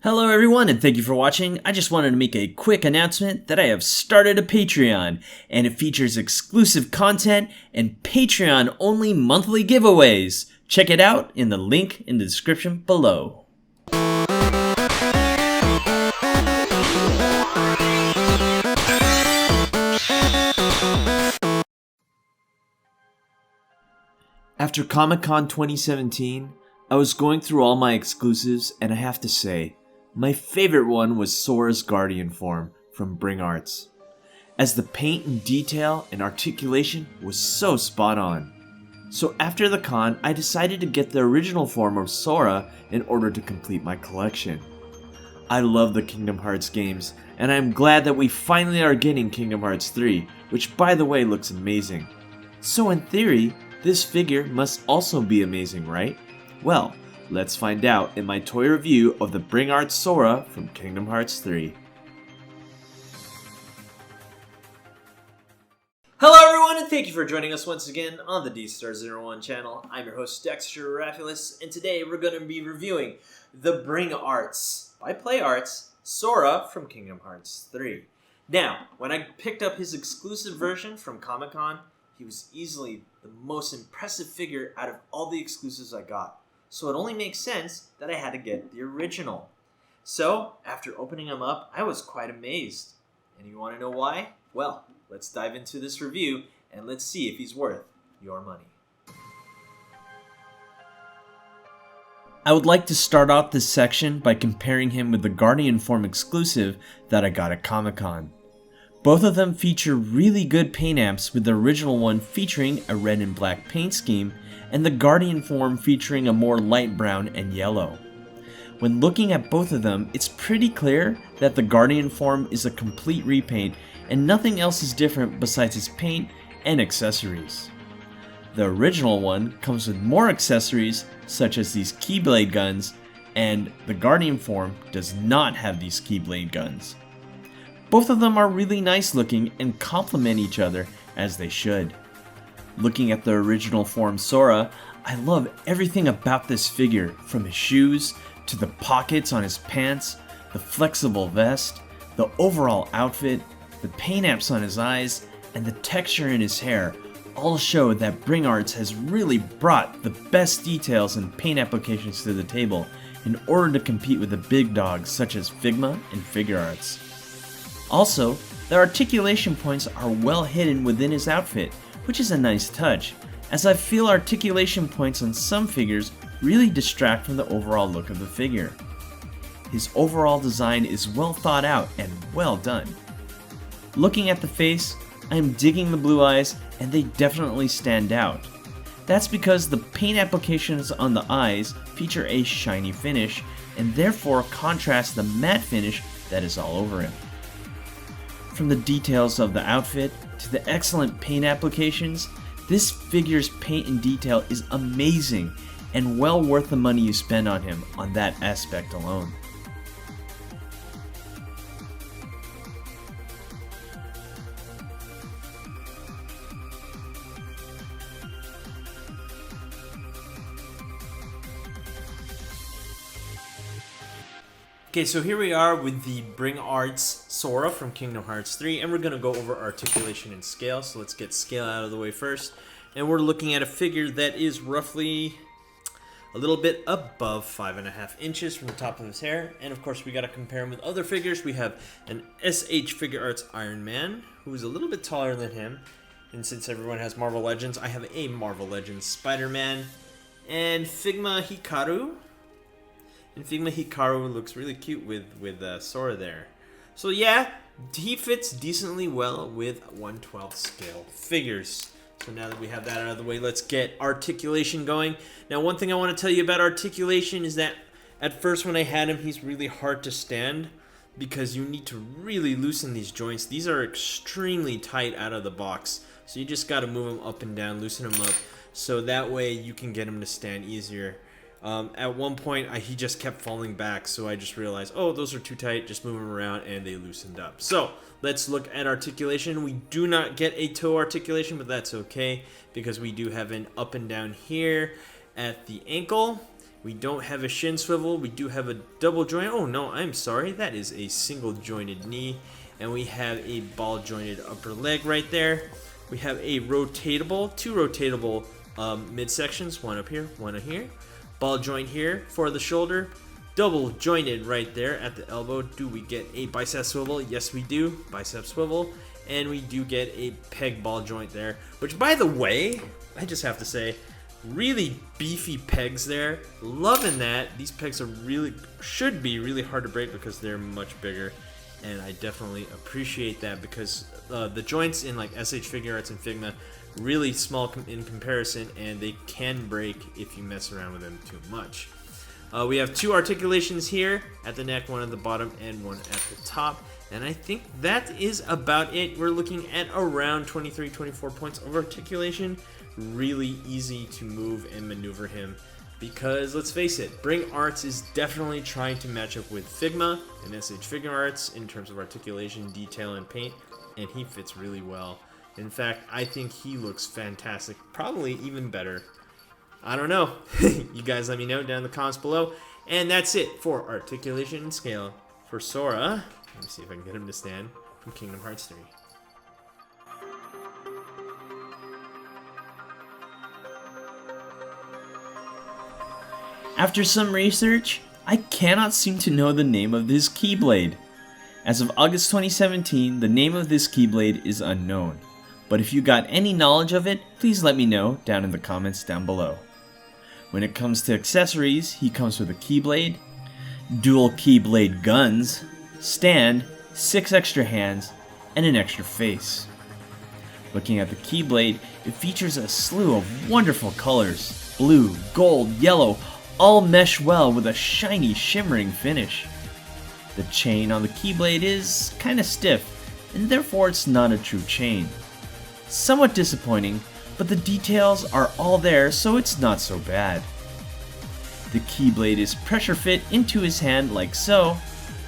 Hello everyone and thank you for watching. I just wanted to make a quick announcement that I have started a Patreon and it features exclusive content and Patreon only monthly giveaways. Check it out in the link in the description below. After Comic-Con 2017, I was going through all my exclusives and I have to say, my favorite one was Sora's Guardian form from Bring Arts, as the paint and detail and articulation was so spot on. So after the con, I decided to get the original form of Sora in order to complete my collection. I love the Kingdom Hearts games, and I'm glad that we finally are getting Kingdom Hearts 3, which by the way looks amazing. So in theory, this figure must also be amazing, right? Well, let's find out in my toy review of the Bring Arts Sora from Kingdom Hearts 3. Hello everyone and thank you for joining us once again on the D-Star01 channel. I'm your host Dexter Arafiles and today we're going to be reviewing the Bring Arts by Play Arts Sora from Kingdom Hearts 3. Now, when I picked up his exclusive version from Comic-Con, he was easily the most impressive figure out of all the exclusives I got. So it only makes sense that I had to get the original. So, after opening him up, I was quite amazed. And you want to know why? Well, let's dive into this review and let's see if he's worth your money. I would like to start off this section by comparing him with the Guardian form exclusive that I got at Comic-Con. Both of them feature really good paint apps, with the original one featuring a red and black paint scheme and the Guardian form featuring a more light brown and yellow. When looking at both of them, it's pretty clear that the Guardian form is a complete repaint and nothing else is different besides its paint and accessories. The original one comes with more accessories such as these Keyblade guns, and the Guardian form does not have these Keyblade guns. Both of them are really nice looking and complement each other as they should. Looking at the original form Sora, I love everything about this figure, from his shoes to the pockets on his pants, the flexible vest, the overall outfit, the paint apps on his eyes, and the texture in his hair all show that Bring Arts has really brought the best details and paint applications to the table in order to compete with the big dogs such as Figma and Figure Arts. Also, the articulation points are well hidden within his outfit, which is a nice touch, as I feel articulation points on some figures really distract from the overall look of the figure. His overall design is well thought out and well done. Looking at the face, I am digging the blue eyes and they definitely stand out. That's because the paint applications on the eyes feature a shiny finish and therefore contrast the matte finish that is all over him. From the details of the outfit to the excellent paint applications, this figure's paint and detail is amazing and well worth the money you spend on him on that aspect alone. Okay, so here we are with the Bring Arts Sora from Kingdom Hearts 3, and we're going to go over articulation and scale. So let's get scale out of the way first. And we're looking at a figure that is roughly a little bit above 5.5 inches from the top of his hair. And of course, we got to compare him with other figures. We have an SH Figure Arts Iron Man, who's a little bit taller than him. And since everyone has Marvel Legends, I have a Marvel Legends Spider-Man. And Figma Hikaru. And Figma Hikaru looks really cute with Sora there. So yeah, he fits decently well with 1/12 scale figures. So now that we have that out of the way, let's get articulation going. Now, one thing I want to tell you about articulation is that at first when I had him, he's really hard to stand because you need to really loosen these joints. These are extremely tight out of the box. So you just got to move him up and down, loosen him up, so that way you can get him to stand easier. At one point, he just kept falling back, so I just realized, oh, those are too tight, just move them around, and they loosened up. So, let's look at articulation. We do not get a toe articulation, but that's okay, because we do have an up and down here at the ankle, We don't have a shin swivel. We do have a double joint. Oh no, I'm sorry. That is a single jointed knee. And we have a ball jointed upper leg right there. We have a rotatable, two rotatable midsections, one up here, one up here. Ball joint here for the shoulder. Double jointed right there at the elbow. Do we get a bicep swivel? Yes, we do. Bicep swivel. And we do get a peg ball joint there. Which, by the way, I just have to say, really beefy pegs there. Loving that. These pegs should be really hard to break because they're much bigger. And I definitely appreciate that because the joints in like SH Figure Arts and Figma really small in comparison, and they can break if you mess around with them too much. We have two articulations here at the neck, one at the bottom and one at the top. And I think that is about it. We're looking at around 23, 24 points of articulation. Really easy to move and maneuver him because, let's face it, Bring Arts is definitely trying to match up with Figma and SH Figure Arts in terms of articulation, detail, and paint, and he fits really well. In fact, I think he looks fantastic, probably even better. I don't know. You guys let me know down in the comments below. And that's it for articulation and scale for Sora. Let me see if I can get him to stand from Kingdom Hearts 3. After some research, I cannot seem to know the name of this Keyblade. As of August 2017, the name of this Keyblade is unknown. But if you got any knowledge of it, please let me know down in the comments down below. When it comes to accessories, he comes with a Keyblade, dual Keyblade guns, stand, 6 extra hands, and an extra face. Looking at the Keyblade, it features a slew of wonderful colors, blue, gold, yellow, all mesh well with a shiny, shimmering finish. The chain on the Keyblade is kinda stiff, and therefore it's not a true chain. Somewhat disappointing, but the details are all there, so it's not so bad. The Keyblade is pressure fit into his hand like so,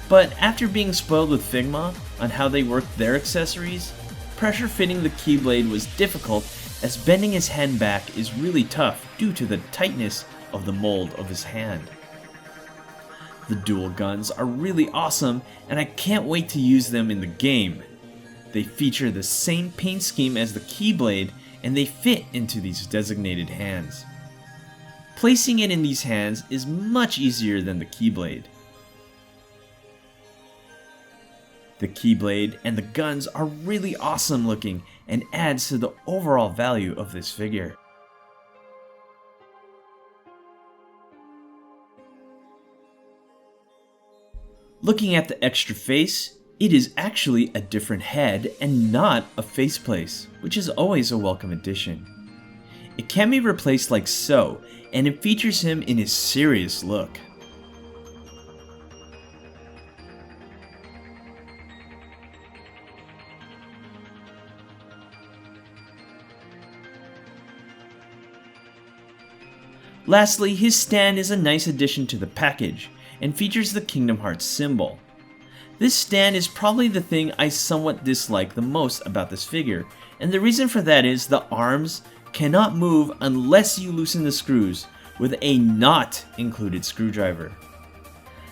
but after being spoiled with Figma on how they work their accessories, pressure fitting the Keyblade was difficult as bending his hand back is really tough due to the tightness of the mold of his hand. The dual guns are really awesome, and I can't wait to use them in the game. They feature the same paint scheme as the Keyblade, and they fit into these designated hands. Placing it in these hands is much easier than the Keyblade. The Keyblade and the guns are really awesome looking and adds to the overall value of this figure. Looking at the extra face, it is actually a different head and not a faceplace, which is always a welcome addition. It can be replaced like so, and it features him in his serious look. Lastly, his stand is a nice addition to the package, and features the Kingdom Hearts symbol. This stand is probably the thing I somewhat dislike the most about this figure, and the reason for that is the arms cannot move unless you loosen the screws with a not included screwdriver.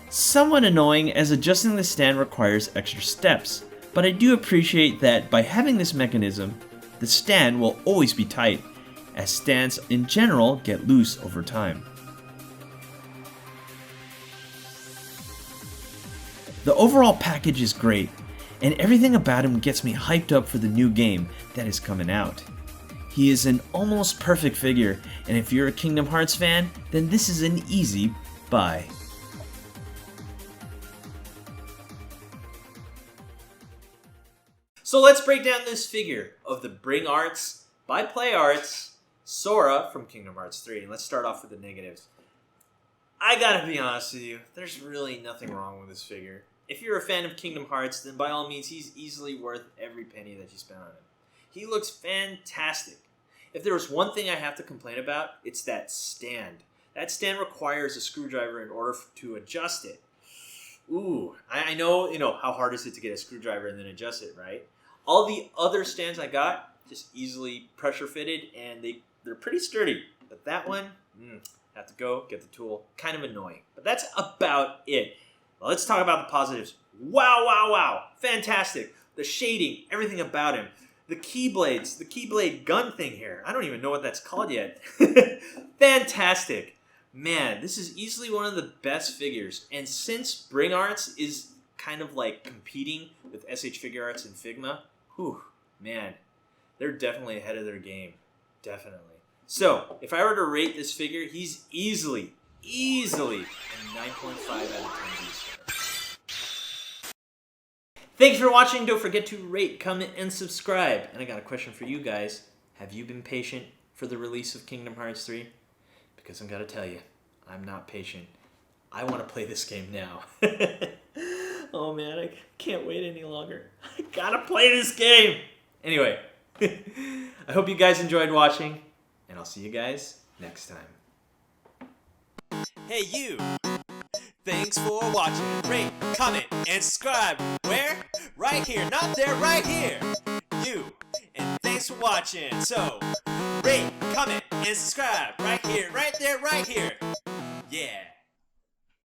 Somewhat annoying as adjusting the stand requires extra steps, but I do appreciate that by having this mechanism, the stand will always be tight, as stands in general get loose over time. The overall package is great, and everything about him gets me hyped up for the new game that is coming out. He is an almost perfect figure, and if you're a Kingdom Hearts fan, then this is an easy buy. So let's break down this figure of the Bring Arts by Play Arts, Sora from Kingdom Hearts 3. And let's start off with the negatives. I gotta be honest with you, there's really nothing wrong with this figure. If you're a fan of Kingdom Hearts, then by all means, he's easily worth every penny that you spend on him. He looks fantastic. If there was one thing I have to complain about, it's that stand. That stand requires a screwdriver in order to adjust it. Ooh, I know, how hard is it to get a screwdriver and then adjust it, right? All the other stands I got, just easily pressure fitted, and they're pretty sturdy. But that one, Have to go, get the tool. Kind of annoying. But that's about it. Well, let's talk about the positives. Wow, wow, wow. Fantastic. The shading, everything about him. The keyblades, the keyblade gun thing here. I don't even know what that's called yet. Fantastic. Man, this is easily one of the best figures. And since Bring Arts is kind of like competing with SH Figure Arts and Figma, whew, man, they're definitely ahead of their game. Definitely. So, if I were to rate this figure, he's easily a 9.5 out of 10 V-stars. Thanks for watching. Don't forget to rate, comment, and subscribe. And I got a question for you guys. Have you been patient for the release of Kingdom Hearts 3? Because I'm going to tell you, I'm not patient. I want to play this game now. Oh man, I can't wait any longer. I gotta play this game! Anyway, I hope you guys enjoyed watching, and I'll see you guys next time. Hey you! Thanks for watching. Rate, comment, and subscribe. Where? Right here. Not there, right here. You. And thanks for watching. So, rate, comment, and subscribe. Right here, right there, right here. Yeah.